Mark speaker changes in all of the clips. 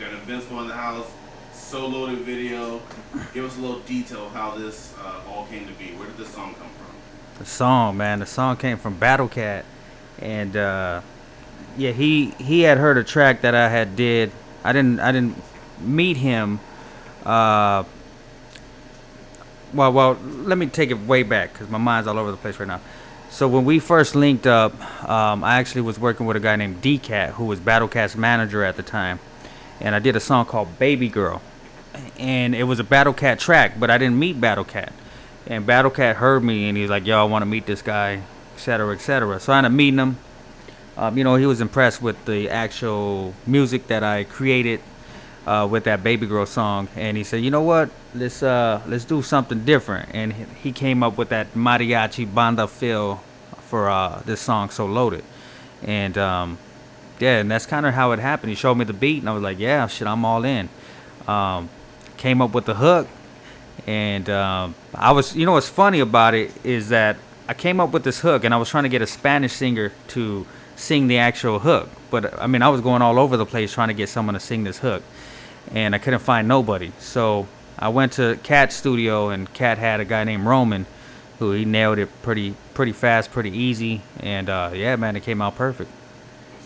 Speaker 1: Got Invincible in the house, so loaded video. Give us a little detail of how this all came to be. Where did this song come from?
Speaker 2: The song, man. The song came from Battle Cat, and yeah, he had heard a track that I had did. I didn't meet him. Uh, well, let me take it way back because my mind's all over the place right now. So when we first linked up, I actually was working with a guy named D-Cat, who was Battle Cat's manager at the time, and I did a song called Baby Girl, and it was a Battle Cat track, but I didn't meet Battle Cat, and Battle Cat heard me, and he's like, "Yo, I want to meet this guy, etc., etc." So I ended up meeting him. He was impressed with the actual music that I created with that Baby Girl song, and he said, "You know what? Let's do something different." And he came up with that mariachi banda feel for this song, "So Loaded," and yeah, and that's kind of how it happened. He showed me the beat, and I was like, "Yeah, shit, I'm all in." Um, Came up with the hook, and I was, what's funny about it is that I came up with this hook, and I was trying to get a Spanish singer to sing the actual hook. But I mean, I was going all over the place trying to get someone to sing this hook, and I couldn't find nobody. So I went to Cat's studio, and Cat had a guy named Roman, who he nailed it pretty fast, pretty easy, and yeah, man, it came out perfect.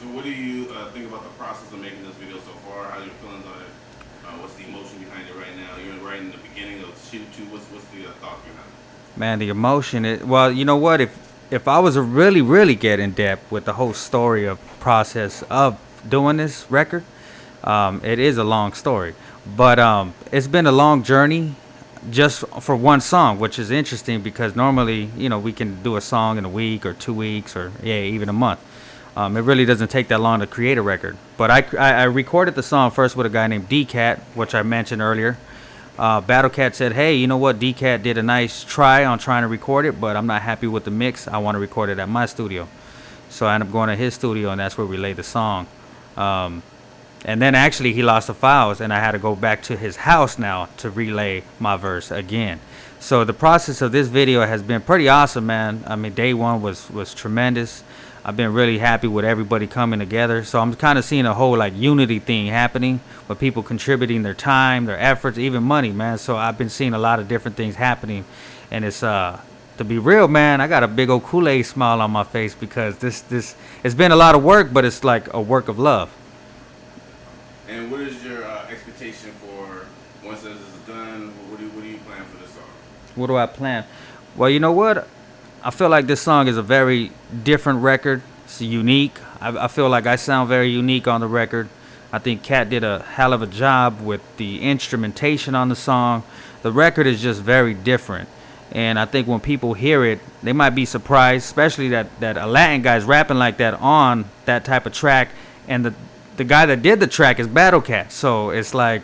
Speaker 1: So what do you think about the process of making this video so far? How are your feelings on it? What's the emotion behind it right now? You're right in the beginning of the shoot too. What's the thought behind it?
Speaker 2: Man, the emotion. Well, you know what? If I was to really get in depth with the whole story of process of doing this record, it is a long story, but it's been a long journey just for one song, which is interesting because normally, we can do a song in a week or 2 weeks or yeah, even a month. It really doesn't take that long to create a record. But I recorded the song first with a guy named D-Cat, which I mentioned earlier. Battle Cat said, "Hey, you know what? D-Cat did a nice try on trying to record it, but I'm not happy with the mix. I want to record it at my studio." So I ended up going to his studio, and that's where we laid the song. Um, and then actually he lost the files, and I had to go back to his house now to relay my verse again. So the process of this video has been pretty awesome, man. I mean, day one was tremendous. I've been really happy with everybody coming together. So I'm kind of seeing a whole like unity thing happening with people contributing their time, their efforts, even money, man. So I've been seeing a lot of different things happening, and it's to be real, man, I got a big old Kool-Aid smile on my face because this it's been a lot of work, but it's like a work of love.
Speaker 1: And what is your expectation for once this is done? What do you plan for this song?
Speaker 2: What do I plan? Well, you know what? I feel like this song is a very different record. It's unique. I feel like I sound very unique on the record. I think Cat did a hell of a job with the instrumentation on the song. The record is just very different. And I think when people hear it, they might be surprised, especially that a Latin guy's rapping like that on that type of track. And the guy that did the track is Battle Cat. So it's like,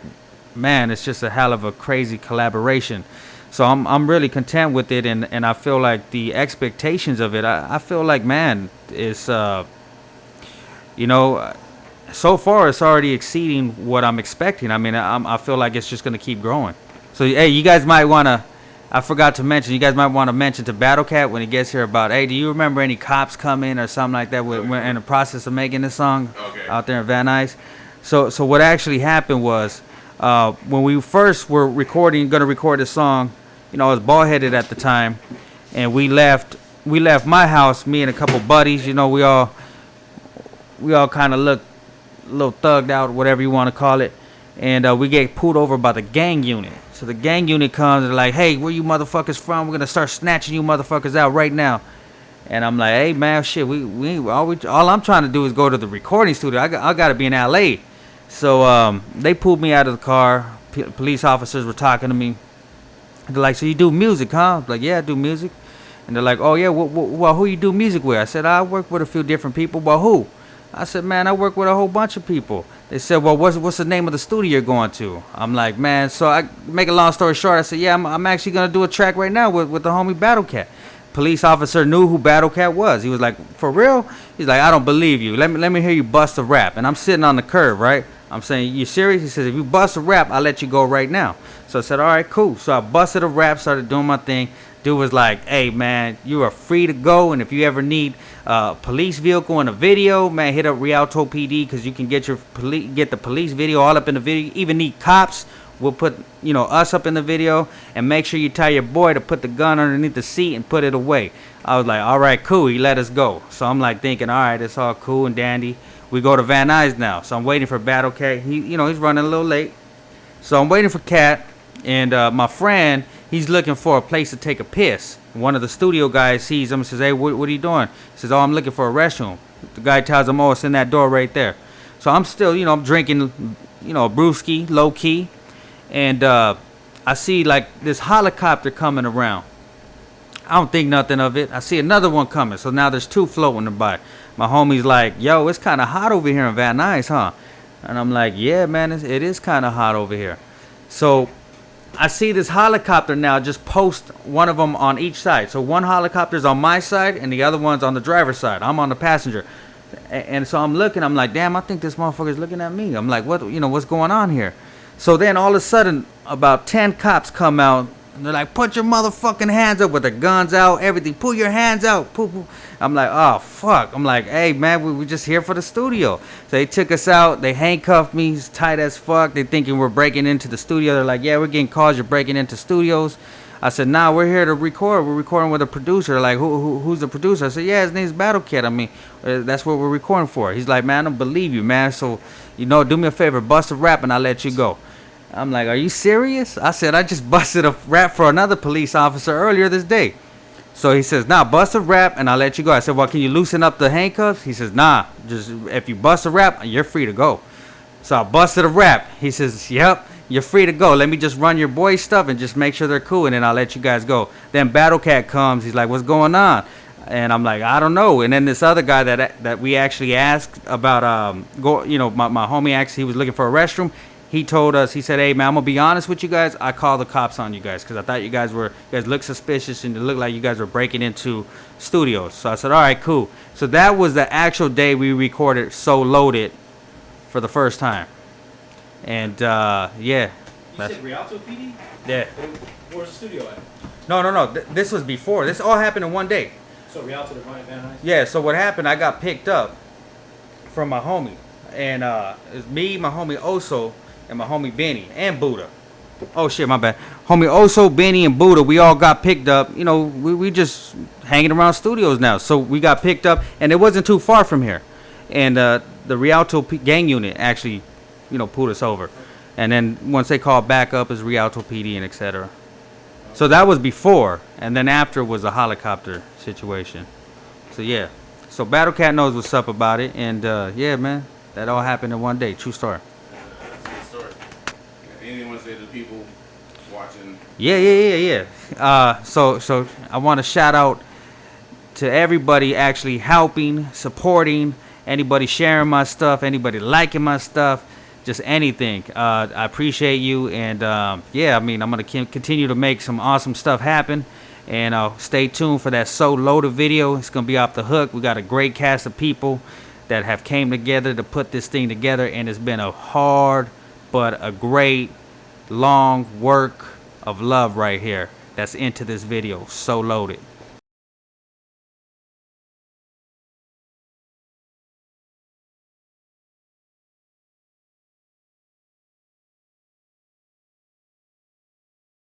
Speaker 2: man, it's just a hell of a crazy collaboration. So I'm really content with it, and I feel like the expectations of it, I feel like, man, it's so far it's already exceeding what I'm expecting. I mean, I feel like it's just gonna keep growing. So hey, you guys might wanna, I forgot to mention, you guys might want to mention to Battle Cat when he gets here about, hey, do you remember any cops coming or something like that? We're in the process of making this song out there in Van Nuys. So what actually happened was when we first were gonna record this song. I was bald headed at the time, and we left my house, me and a couple buddies. We all kind of looked a little thugged out, whatever you want to call it, and we get pulled over by the gang unit. So the gang unit comes and like, "Hey, where you motherfuckers from? We're gonna start snatching you motherfuckers out right now." And I'm like, "Hey man, shit, all I'm trying to do is go to the recording studio. I gotta be in LA." So they pulled me out of the car. Police officers were talking to me. They're like, "So you do music, huh?" I'm like, "Yeah, I do music." And they're like, "Oh yeah, well, who you do music with?" I said, "I work with a few different people." "Well, who?" I said, "Man, I work with a whole bunch of people." They said, "Well, what's the name of the studio you're going to?" I'm like, "Man," so I make a long story short, I said, "Yeah, I'm actually gonna do a track right now with the homie Battle Cat." Police officer knew who Battle Cat was. He was like, "For real?" He's like, "I don't believe you. Let me hear you bust a rap." And I'm sitting on the curb, right? I'm saying, "You serious?" He says, "If you bust a rap, I'll let you go right now." So I said, "All right, cool." So I busted a rap, started doing my thing. Dude was like, hey, man, you are free to go. And if you ever need a police vehicle in a video, man, hit up Rialto PD because you can get the police video all up in the video. Even need cops, we'll put, us up in the video. And make sure you tell your boy to put the gun underneath the seat and put it away. I was like, all right, cool. He let us go. So I'm like thinking, all right, it's all cool and dandy. We go to Van Nuys now. So I'm waiting for Battle Cat. He's running a little late. So I'm waiting for Cat. And my friend, he's looking for a place to take a piss. One of the studio guys sees him and says, hey, what are you doing? He says, oh, I'm looking for a restroom. The guy tells him, oh, it's in that door right there. So I'm still, I'm drinking, a brewski, low key. And I see like this helicopter coming around. I don't think nothing of it. I see another one coming. So now there's two floating by. My homie's like, yo, it's kind of hot over here in Van Nuys, huh? And I'm like, yeah, man, it is kind of hot over here. So I see this helicopter now just post one of them on each side. So one helicopter's on my side and the other one's on the driver's side. I'm on the passenger. And so I'm looking, I'm like, damn, I think this motherfucker's looking at me. I'm like, what's going on here? So then all of a sudden, about 10 cops come out. And they're like, put your motherfucking hands up with the guns out, everything. Pull your hands out. Pull. I'm like, oh, fuck. I'm like, hey, man, we're just here for the studio. So they took us out. They handcuffed me. It's tight as fuck. They thinking we're breaking into the studio. They're like, yeah, we're getting calls. You're breaking into studios. I said, nah, we're here to record. We're recording with a producer. Like, who's the producer? I said, yeah, his name's Battle Cat. I mean, that's what we're recording for. He's like, man, I don't believe you, man. So, do me a favor. Bust a rap and I'll let you go. I'm like, are you serious? I said, I just busted a rap for another police officer earlier this day. So he says, nah, bust a rap and I'll let you go. I said, well, can you loosen up the handcuffs? He says, nah, just if you bust a rap, you're free to go. So I busted a rap. He says, yep, you're free to go. Let me just run your boys' stuff and just make sure they're cool, and then I'll let you guys go. Then Battle Cat comes. He's like, what's going on? And I'm like, I don't know. And then this other guy that we actually asked about, my homie asked, he was looking for a restroom. He told us, he said, hey, man, I'm going to be honest with you guys. I called the cops on you guys because I thought you guys looked suspicious and it looked like you guys were breaking into studios. So I said, all right, cool. So that was the actual day we recorded So Loaded for the first time. And, yeah.
Speaker 3: You said Rialto PD?
Speaker 2: Yeah.
Speaker 3: Where's the studio at?
Speaker 2: No. This was before. This all happened in one day.
Speaker 3: So Rialto to Van Nuys?
Speaker 2: Yeah, so what happened, I got picked up from my homie. And it's me, my homie Oso, and my homie Benny and Buddha. Oh shit, my bad. Homie Oso, Benny, and Buddha, we all got picked up. We just hanging around studios now. So we got picked up, and it wasn't too far from here. And the Rialto gang unit actually, pulled us over. And then once they called back up, is Rialto PD and etc. So that was before, and then after was a helicopter situation. So yeah. So Battle Cat knows what's up about it, and yeah, man, that all happened in one day. True story.
Speaker 1: That's a good story. Anything you want to say to the people watching?
Speaker 2: Yeah. So I want to shout out to everybody actually helping, supporting, anybody sharing my stuff, anybody liking my stuff, just anything. I appreciate you, and yeah, I mean, I'm gonna continue to make some awesome stuff happen. And stay tuned for that So Loaded video. It's going to be off the hook. We got a great cast of people that have came together to put this thing together. And it's been a hard but a great long work of love right here that's into this video. So Loaded.